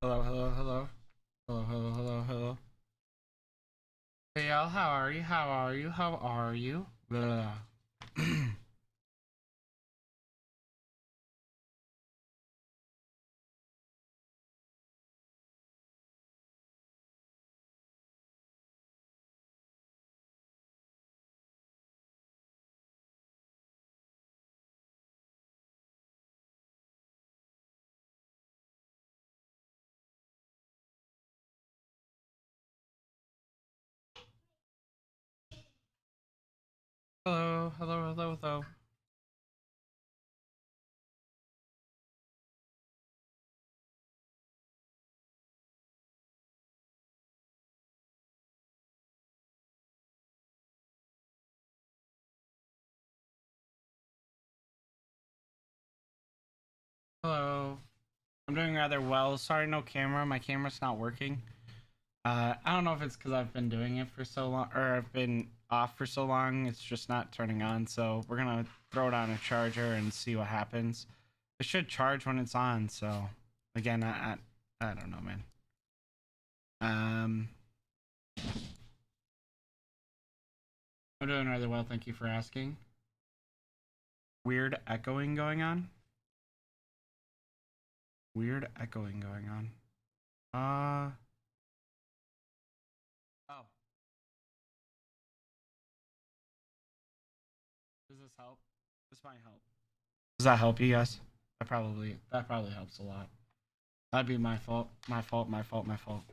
Hello, hello, hello. Hello, hello, hello, hello. Hey y'all, how are you? How are you? How are you? Blah. Hello, hello, hello, hello. Hello. I'm doing rather well. Sorry, no camera. My camera's not working. I don't know if it's because I've been doing it for so long, or I've been off for so long. It's just not turning on. So we're gonna throw it on a charger and see what happens. It should charge when it's on. So again, I don't know, man. Um, I'm doing rather well. Thank you for asking. Weird echoing going on. Weird echoing going on. Oh, does this help? This might help. Does that help you guys? That probably helps a lot. That'd be my fault. My fault. My fault. My fault.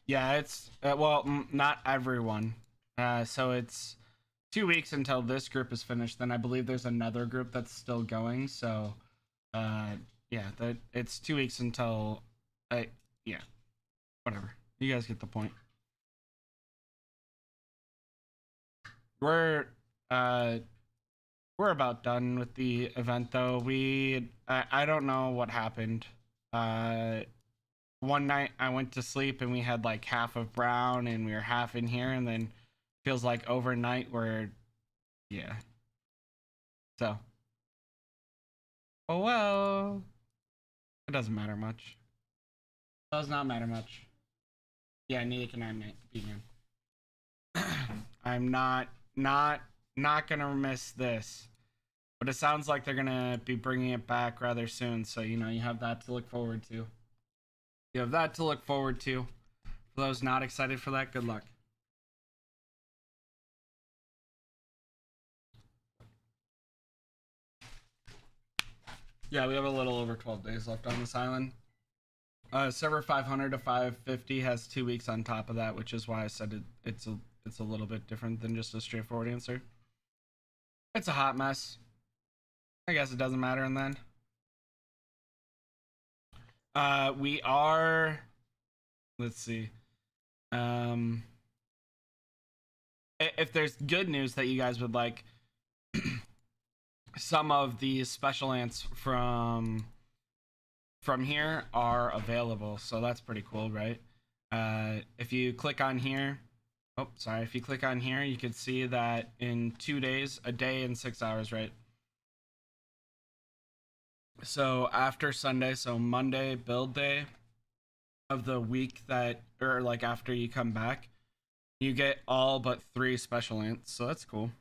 Yeah, it's well, not everyone. So it's 2 weeks until this group is finished. Then I believe there's another group that's still going. So, uh, yeah, that it's 2 weeks until, yeah, whatever. You guys get the point. We're uh we're about done with the event though. I don't know what happened. Uh One night I went to sleep and we had like half of brown and we were half in here, and then feels like overnight we're, yeah. So, oh well. It doesn't matter much. Does not matter much. Yeah, neither can I, be man. I'm not gonna miss this. But it sounds like they're gonna be bringing it back rather soon, so you have that to look forward to. You have that to look forward to. For those not excited for that, good luck. Yeah, we have a little over 12 days left on this island. Server 500 to 550 has 2 weeks on top of that, which is why I said it's a little bit different than just a straightforward answer. It's a hot mess. I guess it doesn't matter. And then we are. Let's see. Um, if there's good news that you guys would like, some of the special ants from here are available, so that's pretty cool, right? If you click on here, oh, sorry, if you click on here, you can see that in 2 days, a day and 6 hours, right? So after Sunday, so Monday, build day of the week that, or like after you come back, you get all but 3 special ants, so that's cool.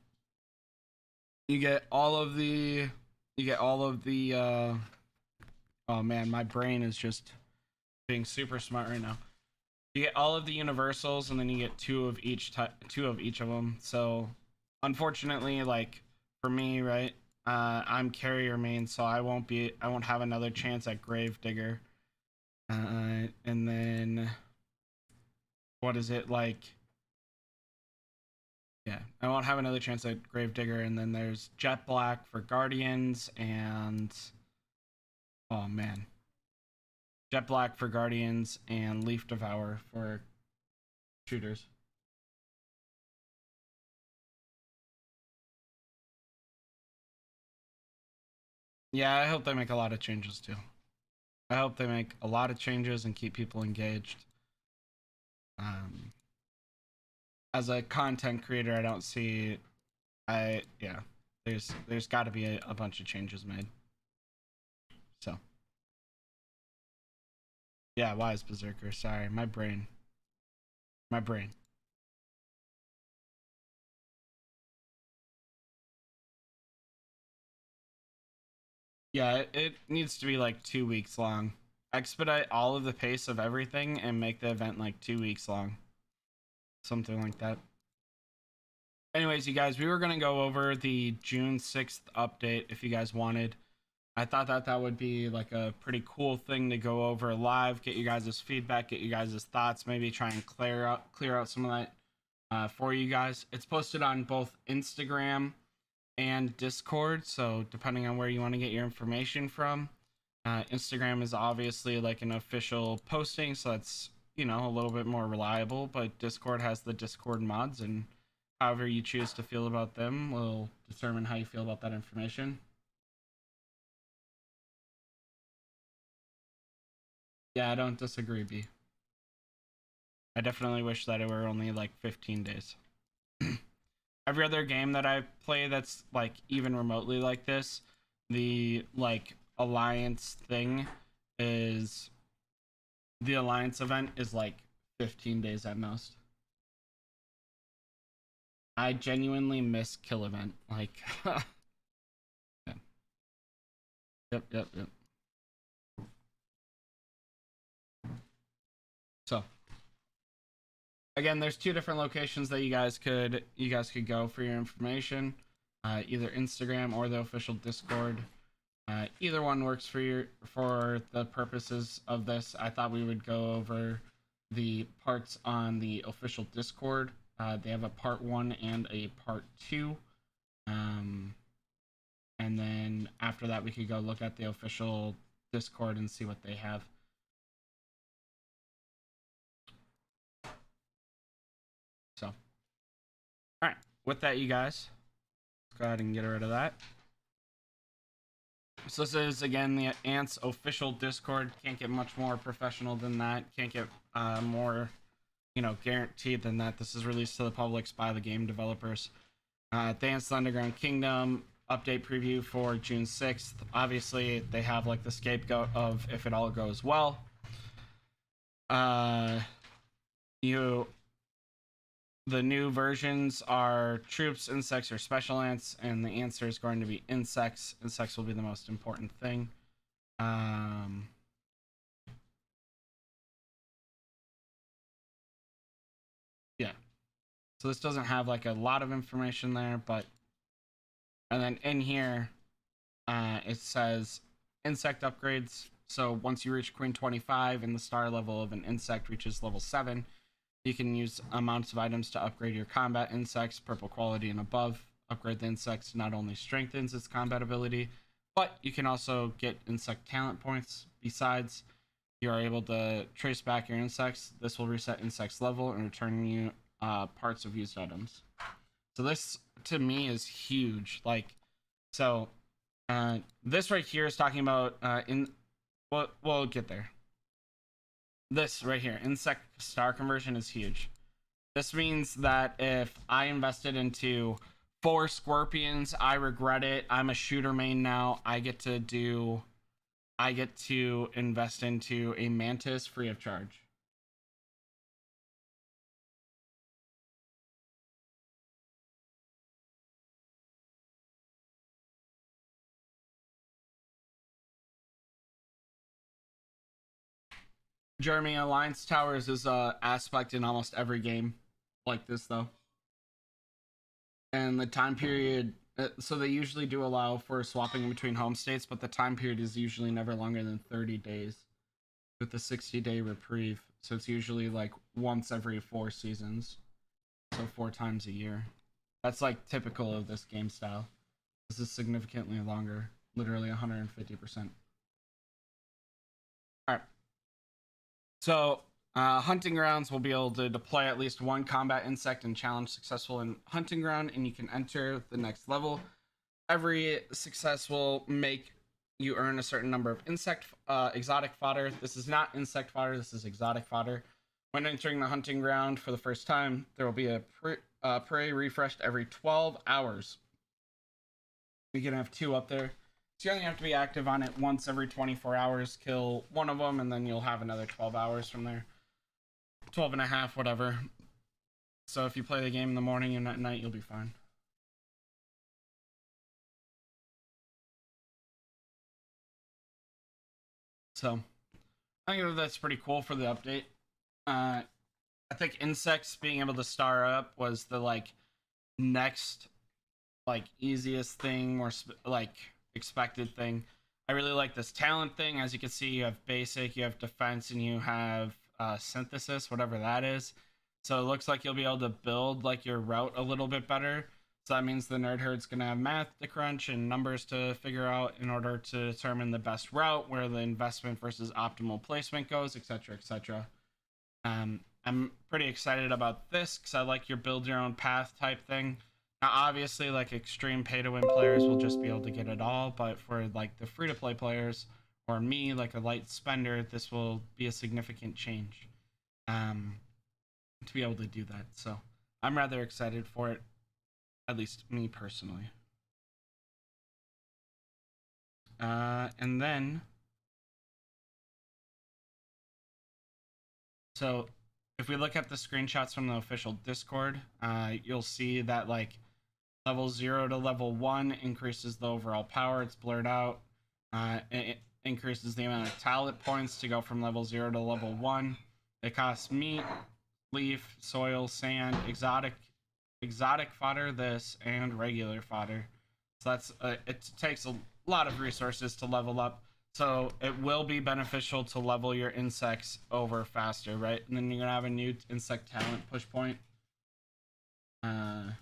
You get all of the, you get all of the, oh man, my brain is just being super smart right now. You get all of the universals, and then you get two of each of them. So, unfortunately, like for me, right? I'm carrier main, so I won't have another chance at Gravedigger. And then what is it like? Yeah, I won't have another chance at Gravedigger, and then there's Jet Black for Guardians, and oh man, Jet Black for Guardians, and Leaf Devour for shooters. Yeah, I hope they make a lot of changes too. I hope they make a lot of changes and keep people engaged. Um, as a content creator, I don't see Yeah, there's got to be a bunch of changes made. So yeah, wise berserker. Sorry, my brain. My brain. Yeah, it needs to be like 2 weeks long. Expedite all of the pace of everything and make the event like 2 weeks long. Something like that. Anyways, you guys, we were going to go over the June 6th update if you guys wanted. I thought that that would be like a pretty cool thing to go over live, get you guys' feedback, get you guys' thoughts, maybe try and clear out some of that for you guys. It's posted on both Instagram and Discord, so depending on where you want to get your information from. Instagram is obviously like an official posting, so that's, you know, a little bit more reliable, but Discord has the Discord mods, and however you choose to feel about them will determine how you feel about that information. Yeah, I don't disagree, B. I definitely wish that it were only like 15 days. Every other game that I play that's like even remotely like this, the like alliance thing is the alliance event is like 15 days at most. I genuinely miss kill event. Like, yeah. Yep. So again, there's two different locations that you guys could go for your information. Either Instagram or the official Discord. Either one works for the purposes of this. I thought we would go over the parts on the official Discord. They have a part 1 and a part 2. And then after that, we could go look at the official Discord and see what they have. So, all right. With that, you guys, let's go ahead and get rid of that. So this is again the Ants official Discord. Can't get much more professional than that. Can't get more, you know, guaranteed than that. This is released to the public by the game developers. Ants Underground Kingdom update preview for June 6th. Obviously, they have like the scapegoat of if it all goes well. The new versions are troops, insects, or special ants, and the answer is going to be insects. Insects will be the most important thing. Yeah. So this doesn't have like a lot of information there, but and then in here, it says insect upgrades. So once you reach Queen 25 and the star level of an insect reaches level 7, you can use amounts of items to upgrade your combat insects, purple quality and above. Upgrade the insects not only strengthens its combat ability, but you can also get insect talent points. Besides, you are able to trace back your insects. This will reset insects level and return you parts of used items. So this to me is huge. Like, so this right here is talking about we'll get there. This right here, insect star conversion, is huge. This means that if I invested into 4 scorpions, I regret it. I'm a shooter main now. I get to invest into a mantis free of charge. Jeremy, Alliance Towers is a aspect in almost every game like this though. And the time period, so they usually do allow for swapping between home states, but the time period is usually never longer than 30 days with the 60-day reprieve. So it's usually like once every 4 seasons, so 4 times a year. That's like typical of this game style. This is significantly longer, literally 150%. All right. So hunting grounds will be able to deploy at least 1 combat insect and challenge successful in hunting ground, and you can enter the next level. Every success will make you earn a certain number of exotic fodder. This is not insect fodder, this is exotic fodder. When entering the hunting ground for the first time, there will be a prey refreshed every 12 hours. We can have 2 up there. So you only have to be active on it once every 24 hours, kill one of them, and then you'll have another 12 hours from there. 12 and a half, whatever. So if you play the game in the morning and at night, you'll be fine. So I think that's pretty cool for the update. I think insects being able to star up was the like next like easiest thing, more like expected thing. I really like this talent thing. As you can see, you have basic, you have defense, and you have synthesis, whatever that is. So it looks like you'll be able to build like your route a little bit better. So that means the nerd herd's gonna have math to crunch and numbers to figure out in order to determine the best route, where the investment versus optimal placement goes, etc., etc. I'm pretty excited about this because I like your build your own path type thing. Now, obviously, like extreme pay to win players will just be able to get it all, but for like the free to play players or me, like a light spender, this will be a significant change to be able to do that. So I'm rather excited for it, at least me personally. And then, so if we look at the screenshots from the official Discord, you'll see that like level 0 to level 1 increases the overall power. It's blurred out. It increases the amount of talent points to go from level 0 to level 1. It costs meat, leaf, soil, sand, exotic fodder, this, and regular fodder. So that's it takes a lot of resources to level up. So it will be beneficial to level your insects over faster, right? And then you're gonna have a new insect talent push point. And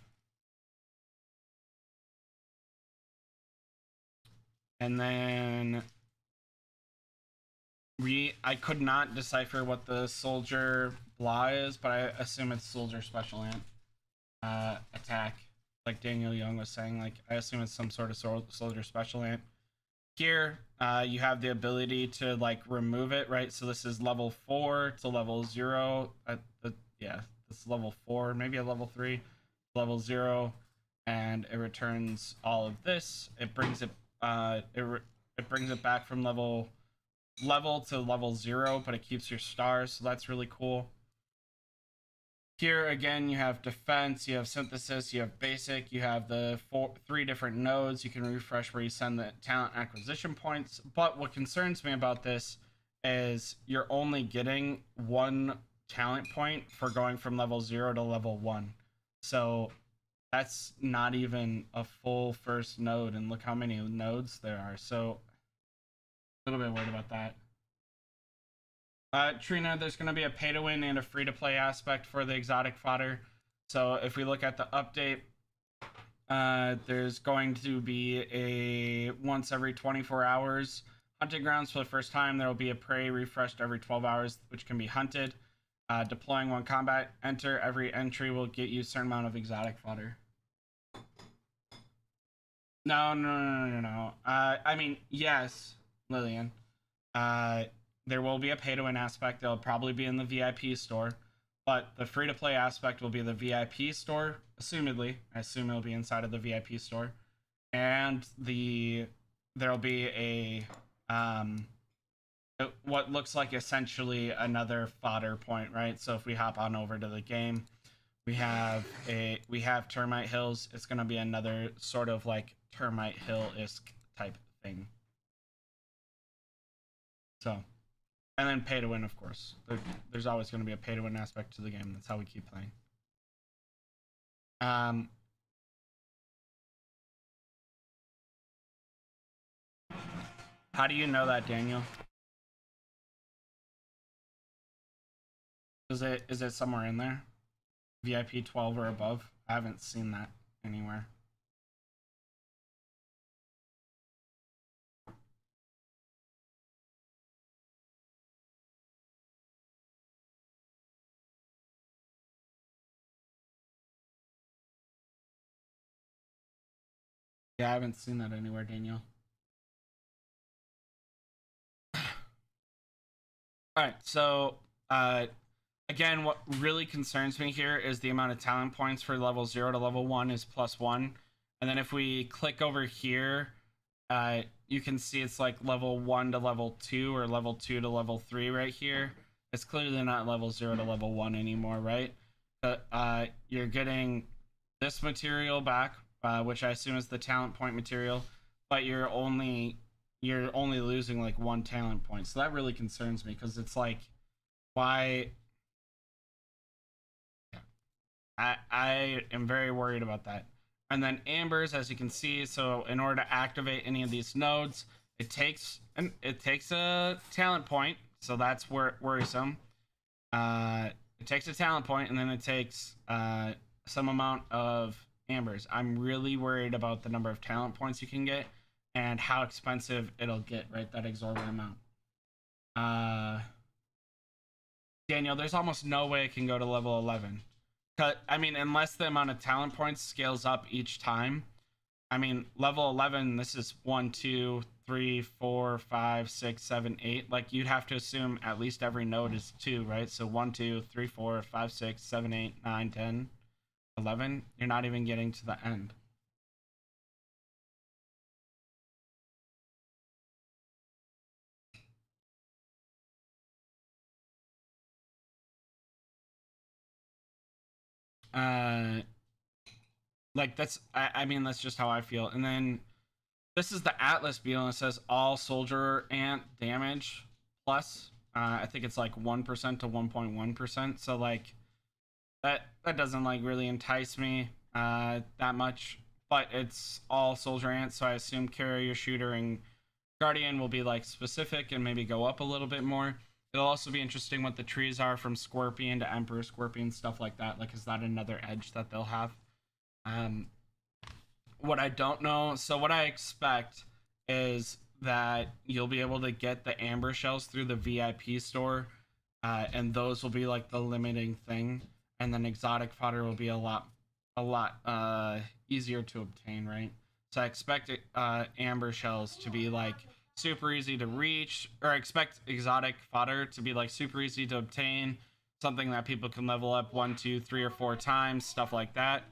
then I could not decipher what the soldier blah is, but I assume it's soldier special ant attack. Like Daniel Young was saying, like I assume it's some sort of soldier special ant. Here, you have the ability to like remove it, right? So this is level 4 to level 0. Yeah, this is level 4, maybe a level 3, level 0, and it returns all of this. It brings it it brings it back from level to level 0, but it keeps your stars, so that's really cool. Here again, you have defense, you have synthesis, you have basic, you have the 3 different nodes. You can refresh where you send the talent acquisition points. But what concerns me about this is you're only getting 1 talent point for going from level 0 to level 1. So that's not even a full first node, and look how many nodes there are. So a little bit worried about that. Trina, there's going to be a pay to win and a free to play aspect for the exotic fodder. So if we look at the update, there's going to be a once every 24 hours hunting grounds for the first time. There will be a prey refreshed every 12 hours, which can be hunted. Deploying 1 combat enter. Every entry will get you a certain amount of exotic fodder. No. I mean, yes, Lillian. There will be a pay to win aspect. They'll probably be in the VIP store, but the free to play aspect will be the VIP store, assumedly. I assume it'll be inside of the VIP store, and there'll be a what looks like essentially another fodder point, right? So if we hop on over to the game, we have Termite Hills. It's gonna be another sort of like Termite Hill-esque type thing. So. And then pay to win, of course. There's always going to be a pay to win aspect to the game. That's how we keep playing. How do you know that, Daniel? Is it somewhere in there? VIP 12 or above? I haven't seen that anywhere. Yeah, I haven't seen that anywhere, Daniel. All right, so Again, what really concerns me here is the amount of talent points for level 0 to level 1 is +1. And then if we click over here, you can see it's like level 1 to level 2 or level 2 to level 3 right here. It's clearly not level 0 to level 1 anymore, right? But you're getting this material back, which I assume is the talent point material, but you're only losing like 1 talent point. So that really concerns me because it's like, why? I am very worried about that. And then ambers, as you can see, so in order to activate any of these nodes, it takes a talent point, so that's worrisome. It takes a talent point, and then it takes some amount of ambers. I'm really worried about the number of talent points you can get and how expensive it'll get, right? That exorbitant amount. Daniel, there's almost no way it can go to level 11. I mean, unless the amount of talent points scales up each time. I mean, level 11, this is 1, 2, 3, 4, 5, 6, 7, 8. Like, you'd have to assume at least every node is 2, right? So 1, 2, 3, 4, 5, 6, 7, 8, 9, 10, 11. You're not even getting to the end. Like, I mean, that's just how I feel. And then this is the Atlas Beetle, and it says all soldier ant damage plus. I think it's like 1% to 1.1%. So like that doesn't like really entice me that much. But it's all soldier ants, so I assume carrier, shooter, and guardian will be like specific and maybe go up a little bit more. It'll also be interesting what the trees are from Scorpion to Emperor Scorpion, stuff like that. Like, is that another edge that they'll have? Um, what I don't know, so what I expect is that you'll be able to get the amber shells through the VIP store, and those will be like the limiting thing, and then exotic fodder will be a lot easier to obtain, right? So I expect amber shells to be like super easy to reach, or I expect exotic fodder to be like super easy to obtain, something that people can level up 1, 2, 3, or 4 times, stuff like that.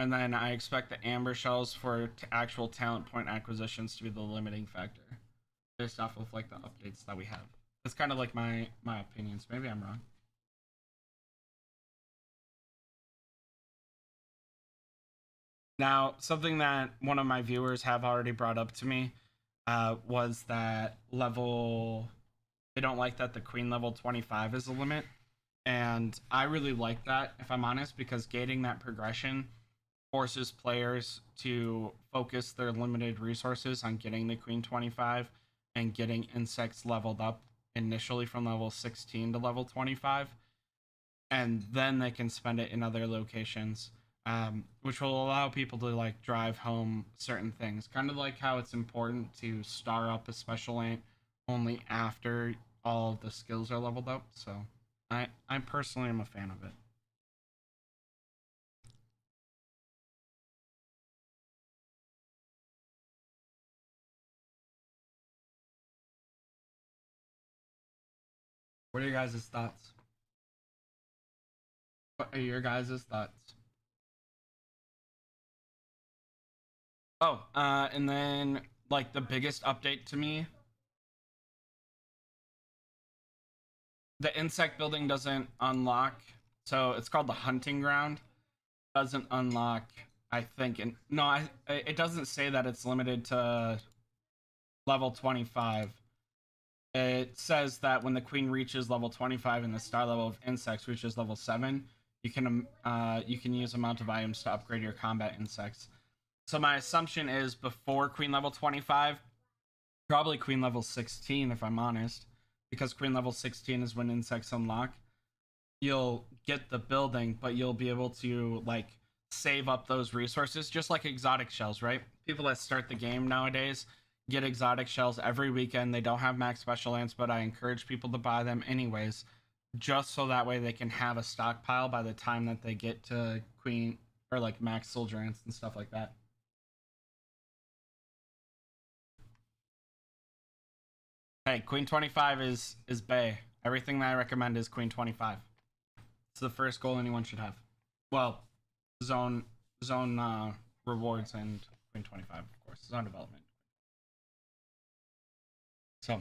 And then I expect the amber shells for actual talent point acquisitions to be the limiting factor, based off of like the updates that we have. That's kind of like my opinions. Maybe I'm wrong. Now, something that one of my viewers have already brought up to me was that level. They don't like that the queen level 25 is the limit, and I really like that, if I'm honest, because gating that progression forces players to focus their limited resources on getting the queen 25 and getting insects leveled up initially from level 16 to level 25, and then they can spend it in other locations, which will allow people to like drive home certain things, kind of like how it's important to star up a special ant only after all of the skills are leveled up. So I personally am a fan of it. What are your guys' thoughts? What are your guys' thoughts? Oh, and then like the biggest update to me, the insect building doesn't unlock. So it's called the hunting ground. Doesn't unlock, I think. And no, it doesn't say that it's limited to level 25. It says that when the queen reaches level 25 and the star level of insects reaches level 7, you can use amount of items to upgrade your combat insects. So my assumption is before queen level 25, probably queen level 16 if I'm honest, because queen level 16 is when insects unlock. You'll get the building, but you'll be able to like save up those resources just like exotic shells, right? People that start the game nowadays get exotic shells every weekend. They don't have max special ants, but I encourage people to buy them anyways, just so that way they can have a stockpile by the time that they get to queen or like max soldier ants and stuff like that. Hey, Queen 25 is Bay. Everything that I recommend is Queen 25. It's the first goal anyone should have. Well, zone rewards and Queen 25, of course. Zone development. So,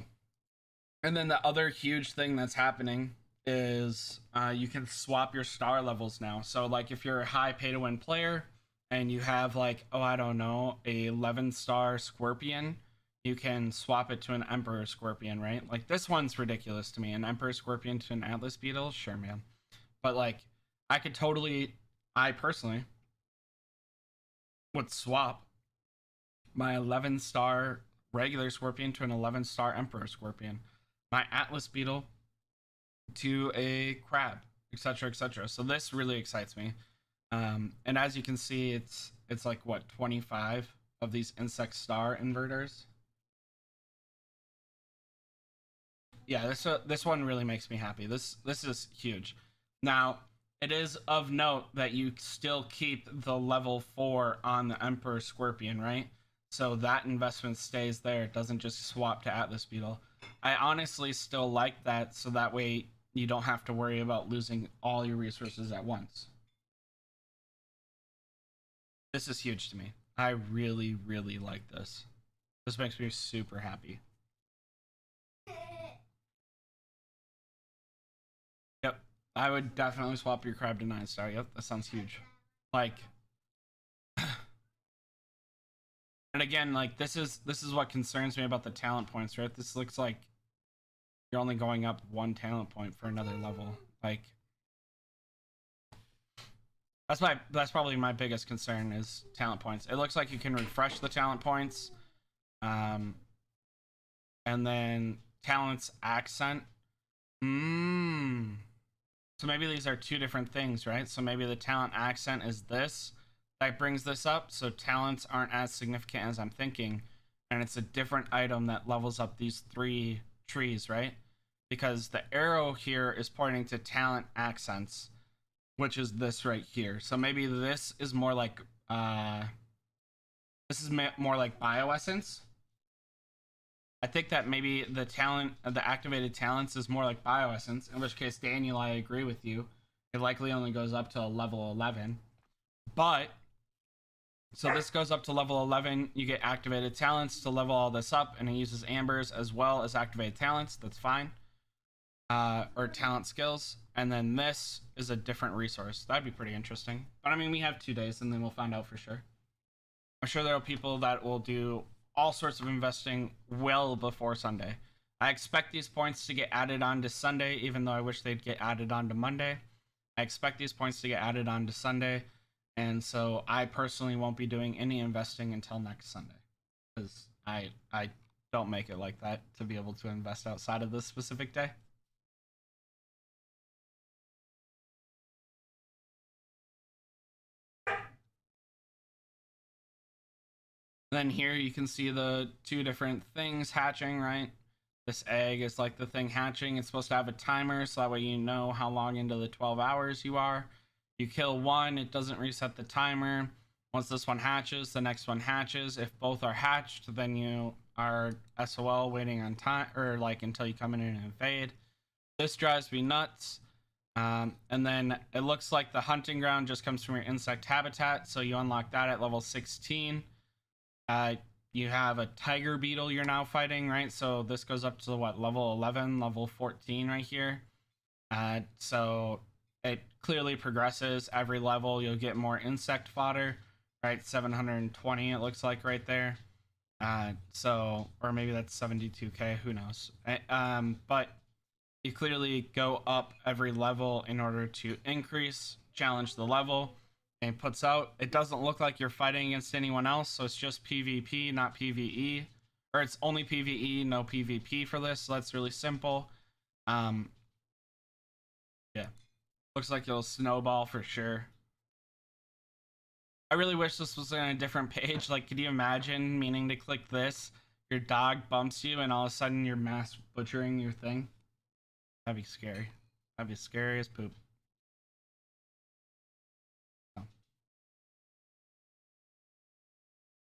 and then the other huge thing that's happening is you can swap your star levels now. So, like, if you're a high pay to win player and you have, like, oh, I don't know, a 11-star Scorpion, you can swap it to an Emperor Scorpion, right? Like, this one's ridiculous to me. An Emperor Scorpion to an Atlas Beetle? Sure, man. But, like, I personally would swap my 11-star regular Scorpion to an 11-star Emperor Scorpion, my Atlas Beetle to a Crab, etc., etc. So this really excites me. And as you can see, it's like what, 25 of these insect star inverters. Yeah, this one really makes me happy. This is huge. Now, it is of note that you still keep the level 4 on the Emperor Scorpion, right? So that investment stays there. It doesn't just swap to Atlas Beetle. I honestly still like that, so that way you don't have to worry about losing all your resources at once. This is huge to me. I really, really like this. This makes me super happy. Yep. I would definitely swap your crab to 9-star. Yep, that sounds huge. Like, and again, like this is what concerns me about the talent points, right? This looks like you're only going up 1 talent point for another level. Like, that's probably my biggest concern is talent points. It looks like you can refresh the talent points, and then talents accent. So maybe these are two different things, right? So maybe the talent accent is this that brings this up. So talents aren't as significant as I'm thinking, and it's a different item that levels up these 3 trees, right? Because the arrow here is pointing to talent accents, which is this right here. So maybe this is more like more like bioessence. I think that maybe the activated talents is more like bioessence, in which case, Daniel, I agree with you. It likely only goes up to level 11. But, so this goes up to level 11, you get activated talents to level all this up, and it uses ambers as well as activated talents, that's fine. Or talent skills, and then this is a different resource. That'd be pretty interesting. But I mean, we have 2 days, and then we'll find out for sure. I'm sure there are people that will do all sorts of investing well before Sunday. I expect these points to get added on to Sunday, even though I wish they'd get added on to Monday. I expect these points to get added on to Sunday, and so I personally won't be doing any investing until next Sunday, because I don't make it like that to be able to invest outside of this specific day. Then here you can see the 2 different things hatching, right? This egg is like the thing hatching. It's supposed to have a timer, so that way you know how long into the 12 hours you are. You kill one, it doesn't reset the timer. Once this one hatches, the next one hatches. If both are hatched, then you are SOL waiting on time, or like until you come in and invade. This drives me nuts. And then it looks like the hunting ground just comes from your insect habitat, so you unlock that at level 16. You have a tiger beetle you're now fighting, right? So this goes up to what, level 11, level 14 right here. So it clearly progresses every level. You'll get more insect fodder, right? 720 it looks like right there. So, or maybe that's 72k, who knows? But you clearly go up every level in order to challenge the level. And puts out, it doesn't look like you're fighting against anyone else, so it's just PvP, not PvE. Or it's only PvE, no PvP for this, so that's really simple. Yeah. Looks like it'll snowball for sure. I really wish this was on a different page. Like, could you imagine meaning to click this? Your dog bumps you, and all of a sudden you're mass butchering your thing? That'd be scary. That'd be scary as poop.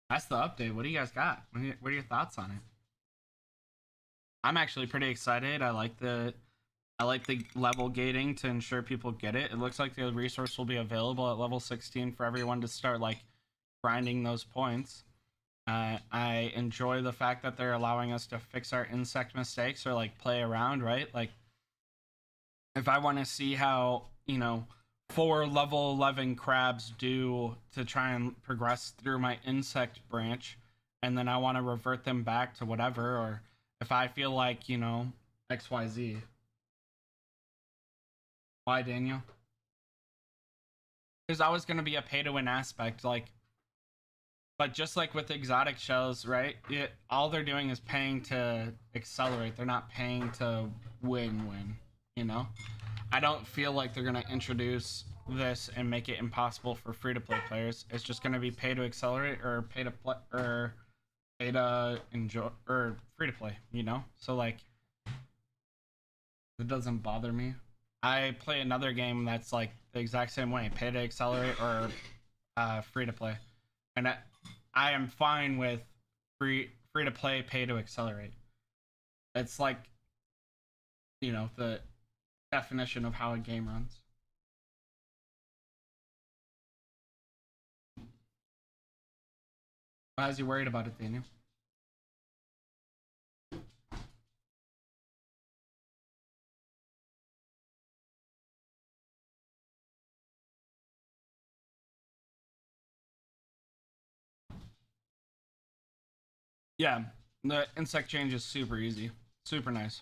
That's the update. What do you guys got? What are your thoughts on it? I'm actually pretty excited. I like the level gating to ensure people get it. It looks like the resource will be available at level 16 for everyone to start like grinding those points. I enjoy the fact that they're allowing us to fix our insect mistakes or like play around, right? Like if I want to see how, 4 level 11 crabs do to try and progress through my insect branch, and then I want to revert them back to whatever, or if I feel like, XYZ. Why, Daniel? There's always going to be a pay to win aspect. Like, but just like with exotic shells, right? All they're doing is paying to accelerate. They're not paying to win, you know? I don't feel like they're going to introduce this and make it impossible for free to play players. It's just going to be pay to accelerate or pay to play or pay to enjoy or free to play, you know? So like it doesn't bother me. I play another game that's like the exact same way, pay to accelerate or free to play. And I am fine with free to play, pay to accelerate. It's like, the definition of how a game runs. Why is he worried about it, Daniel? Yeah, the insect change is super easy, super nice.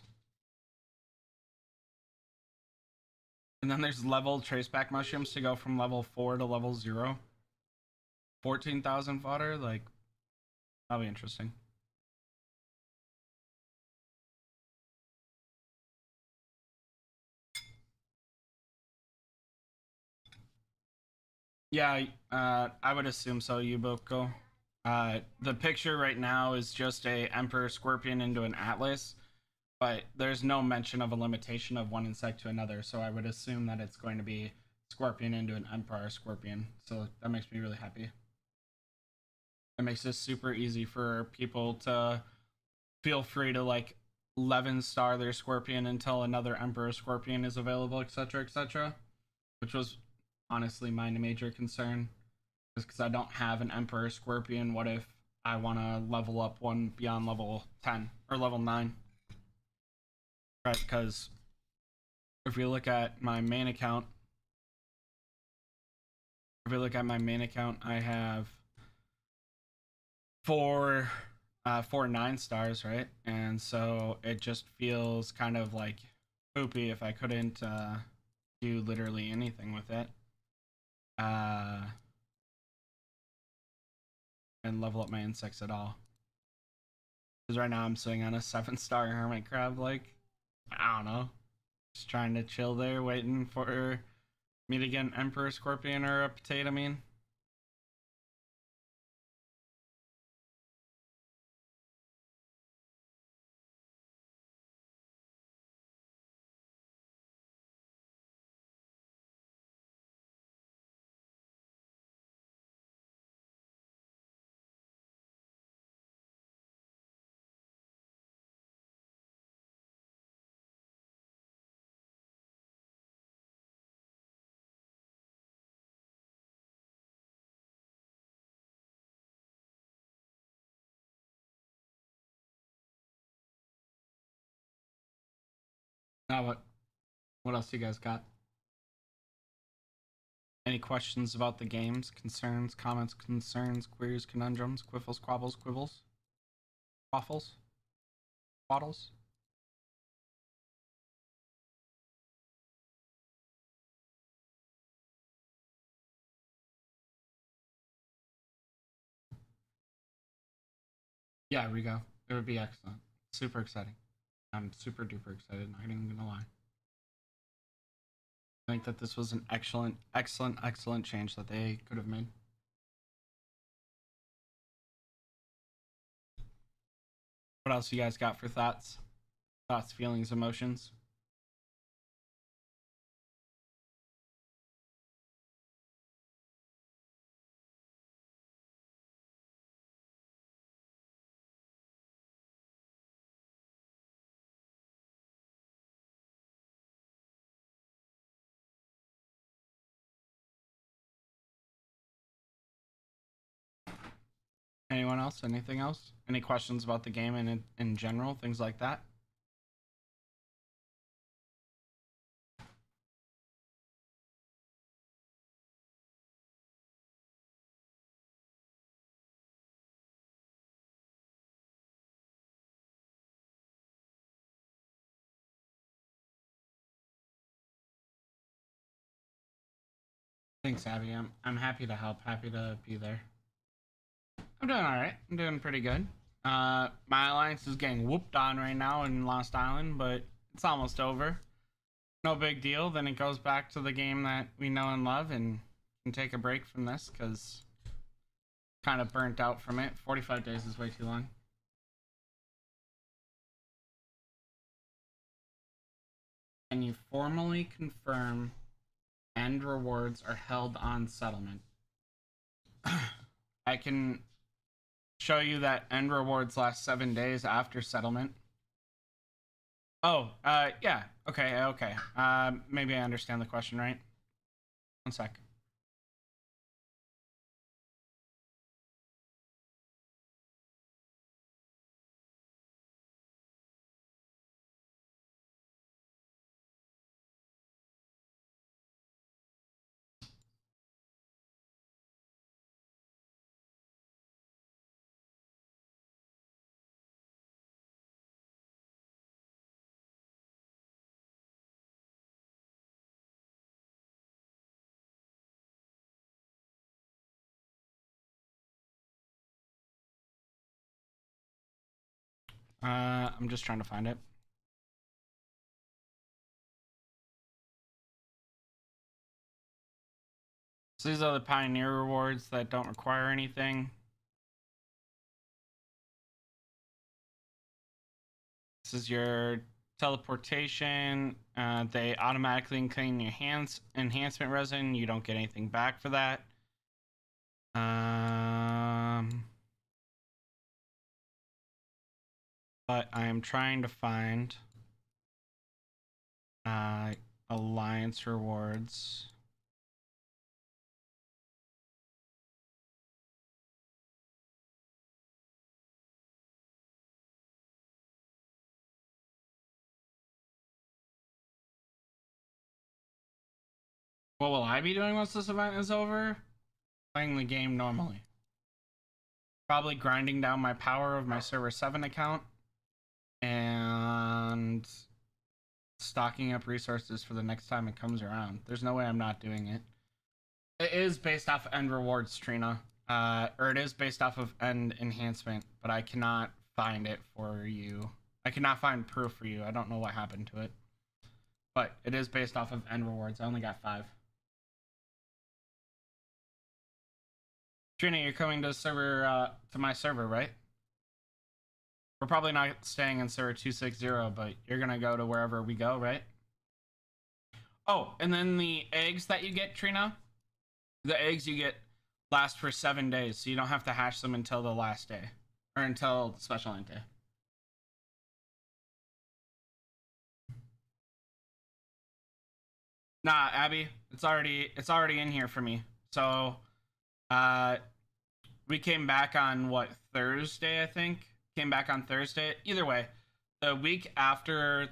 And then there's level traceback mushrooms to go from level 4 to level 0. 14,000 fodder, like, that'll be interesting. Yeah, I would assume so, Yuboko. The picture right now is just a Emperor Scorpion into an Atlas, but there's no mention of a limitation of one insect to another, so I would assume that it's going to be Scorpion into an Emperor Scorpion, so that makes me really happy. It makes this super easy for people to feel free to like 11 star their Scorpion until another Emperor Scorpion is available, etc., etc., which was honestly my major concern. Just because I don't have an Emperor Scorpion, what if I want to level up one beyond level 10 or level 9? Right, because if we look at my main account, I have four 9 stars, right? And so it just feels kind of like poopy if I couldn't do literally anything with it. And level up my insects at all. Because right now I'm sitting on a 7-star hermit crab, like, I don't know. Just trying to chill there, waiting for me to get an Emperor Scorpion or a potato mean. Now what else you guys got? Any questions about the games? Concerns, comments, concerns, queries, conundrums, quiffles, quabbles, quibbles, waffles, waddles? Yeah, Rigo. It would be excellent. Super exciting. I'm super duper excited, not even gonna lie. I think that this was an excellent, excellent, excellent change that they could have made. What else you guys got for thoughts? Thoughts, feelings, emotions? Anyone else? Anything else? Any questions about the game and in general, things like that? Thanks, Abby. I'm happy to help. Happy to be there. I'm doing all right. I'm doing pretty good. My alliance is getting whooped on right now in Lost Island, but it's almost over. No big deal. Then it goes back to the game that we know and love, and can take a break from this because kind of burnt out from it. 45 days is way too long. And you formally confirm end rewards are held on settlement. I can show you that end rewards last 7 days after settlement. Oh, yeah. Okay. Maybe I understand the question, right? One sec. I'm just trying to find it. So these are the Pioneer rewards that don't require anything. This is your teleportation. They automatically clean your enhancement resin. You don't get anything back for that. But I am trying to find alliance rewards. What will I be doing once this event is over? Playing the game normally. Probably grinding down my power of my server 7 account and stocking up resources for the next time it comes around. There's no way I'm not doing it. It is based off end rewards, Trina. Or it is based off of end enhancement, but I cannot find it for you. I cannot find proof for you. I don't know what happened to it. But it is based off of end rewards. I only got 5. Trina, you're coming to server to my server, right? We're probably not staying in server 260, but you're gonna go to wherever we go, right? Oh, and then the eggs that you get, Trina, the eggs you get last for 7 days, so you don't have to hash them until the last day, or until special event day. Nah, Abby, it's already in here for me. So, we came back on what, Thursday, I think. Came back on Thursday. Either way, the week after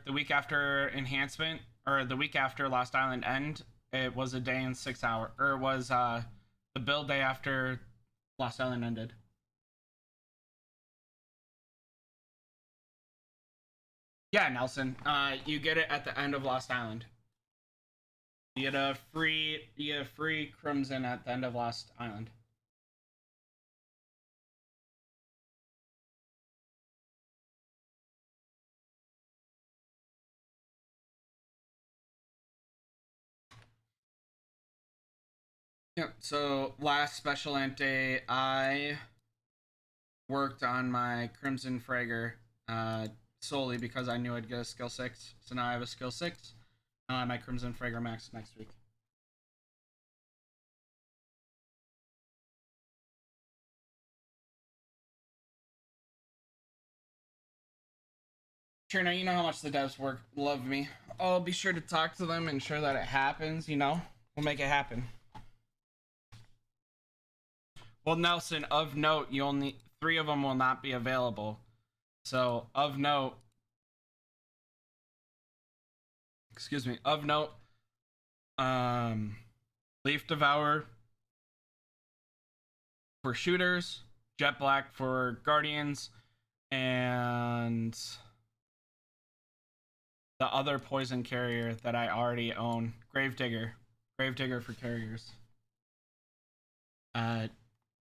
enhancement, or the week after Lost Island end, it was a day and 6 hours, or it was the build day after Lost Island ended. Yeah, Nelson. You get it at the end of Lost Island. You get a free Crimson at the end of Lost Island. Yep. So last special ant day, I worked on my Crimson Fragger solely because I knew I'd get a skill 6. So now I have a skill 6. My Crimson Fragger max next week. Sure, now you know how much the devs love me. I'll be sure to talk to them and ensure that it happens, we'll make it happen. Well, Nelson, of note, 3 of them will not be available. So of note, of note, Leaf Devourer for shooters, Jet Black for guardians, and the other poison carrier that I already own, Gravedigger for carriers,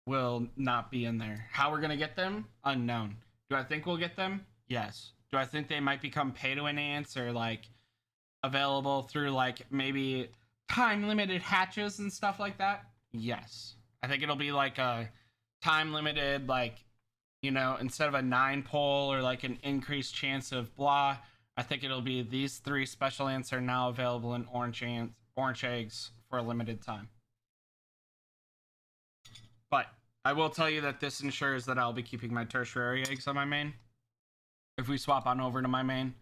will not be in there. How we're gonna get them? Unknown. Do I think we'll get them? Yes. Do I think they might become pay to enhance or like available through like maybe time limited hatches and stuff like that? Yes. I think it'll be like a time limited, like, you know, instead of a 9 pull or like an increased chance of blah, I think it'll be these 3 special ants are now available in orange eggs for a limited time. But I will tell you that this ensures that I'll be keeping my tertiary eggs on my main. If we swap on over to my main,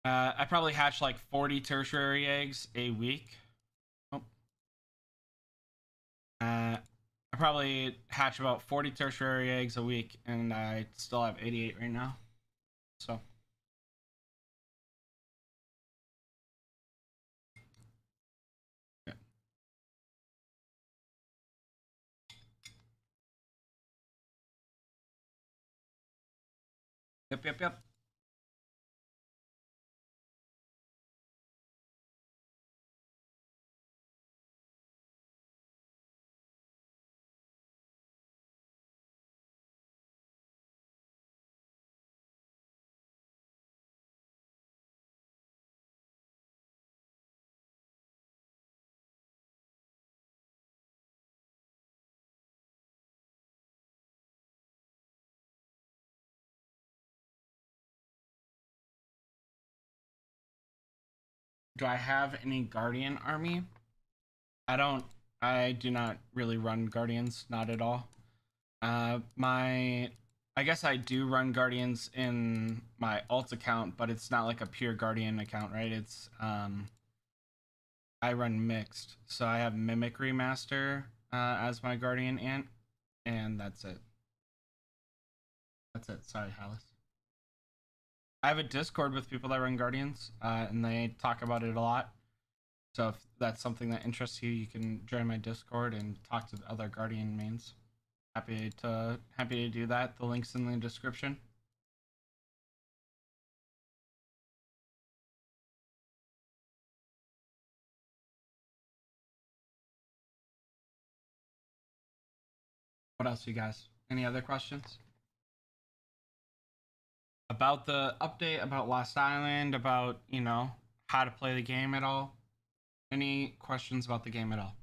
I probably hatch like 40 tertiary eggs a week. Oh. I probably hatch about 40 tertiary eggs a week, and I still have 88 right now. So. Yep. Do I have any Guardian army? I do not really run Guardians, not at all. I guess I do run Guardians in my alt account, but it's not like a pure Guardian account, right? It's I run mixed, so I have Mimicry Master as my Guardian ant, and that's it. Sorry, Hallis. I have a Discord with people that run Guardians, and they talk about it a lot. So if that's something that interests you, you can join my Discord and talk to the other Guardian mains. Happy to do that. The link's in the description. What else, you guys? Any other questions? About the update, about Lost Island, about, you know, how to play the game at all? Any questions about the game at all?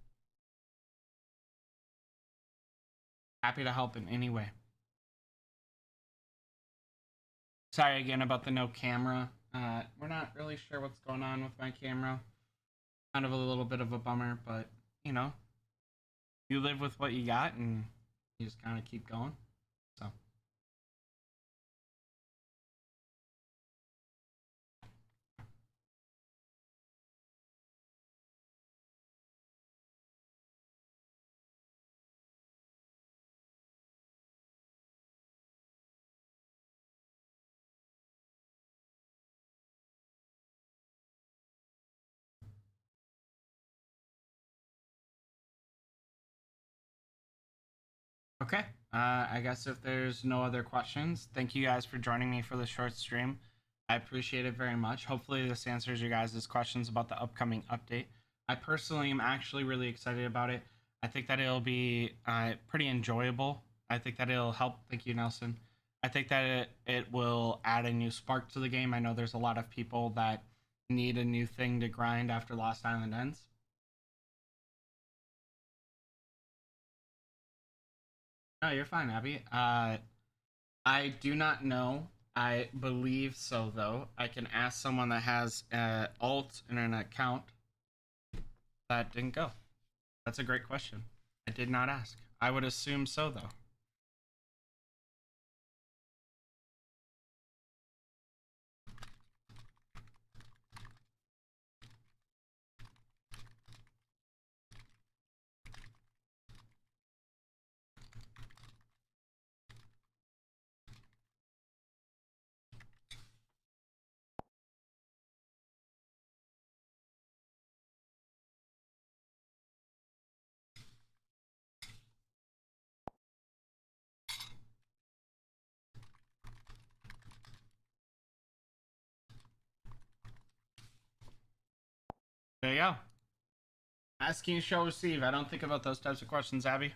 Happy to help in any way. Sorry again about the no camera. We're not really sure what's going on with my camera. Kind of a little bit of a bummer, but, you know, you live with what you got and you just kind of keep going. So. Okay, I guess if there's no other questions, thank you guys for joining me for the short stream. I appreciate it very much. Hopefully this answers your guys' questions about the upcoming update. I personally am actually really excited about it. I think that it'll be pretty enjoyable. I think that it'll help. Thank you, Nelson. I think that it will add a new spark to the game. I know there's a lot of people that need a new thing to grind after Lost Island ends. No, you're fine, Abby. I do not know. I believe so, though. I can ask someone that has an alt in an account that didn't go. That's a great question. I did not ask. I would assume so, though. There you go. Asking shall receive. I don't think about those types of questions, Abby.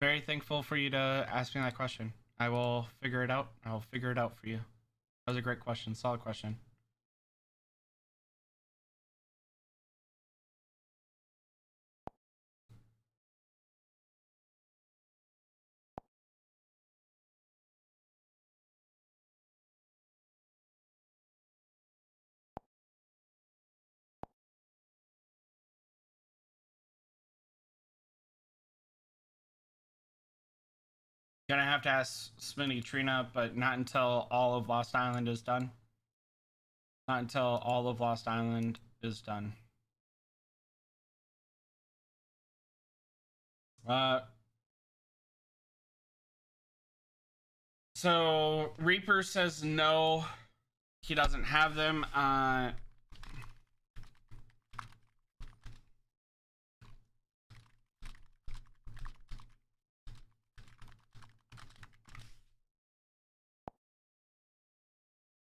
Very thankful for you to ask me that question. I will figure it out. I'll figure it out for you. That was a great question. Solid question. Gonna have to ask Smitty Trina, but not until all of Lost Island is done. Not until all of Lost Island is done. So Reaper says no, he doesn't have them.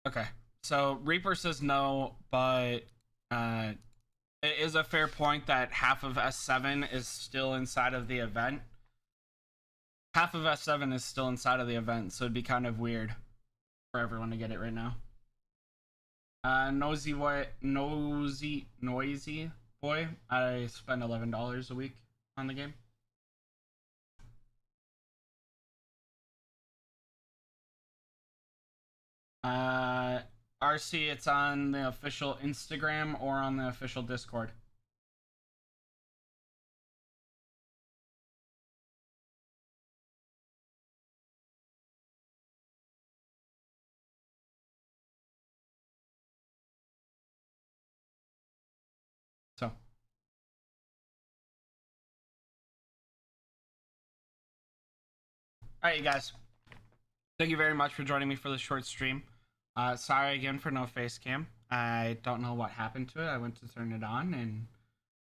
Okay, so Reaper says no, but it is a fair point that half of S7 is still inside of the event. Half of S7 is still inside of the event, so it'd be kind of weird for everyone to get it right now. Noisy boy, I spend $11 a week on the game. RC, it's on the official Instagram or on the official Discord. So, alright, you guys. Thank you very much for joining me for this short stream. Sorry again for no face cam. I don't know what happened to it. I went to turn it on and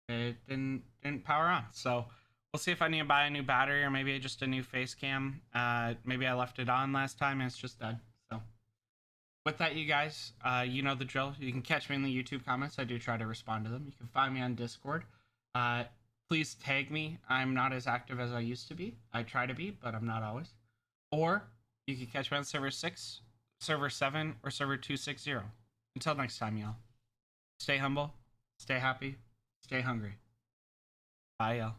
it didn't power on. So we'll see if I need to buy a new battery or maybe just a new face cam. Maybe I left it on last time and it's just dead. So with that, you guys, you know the drill. You can catch me in the YouTube comments. I do try to respond to them. You can find me on Discord. Please tag me. I'm not as active as I used to be. I try to be, but I'm not always. Or you can catch me on server 6, server 7, or server 260. Until next time, y'all. Stay humble, stay happy, stay hungry. Bye, y'all.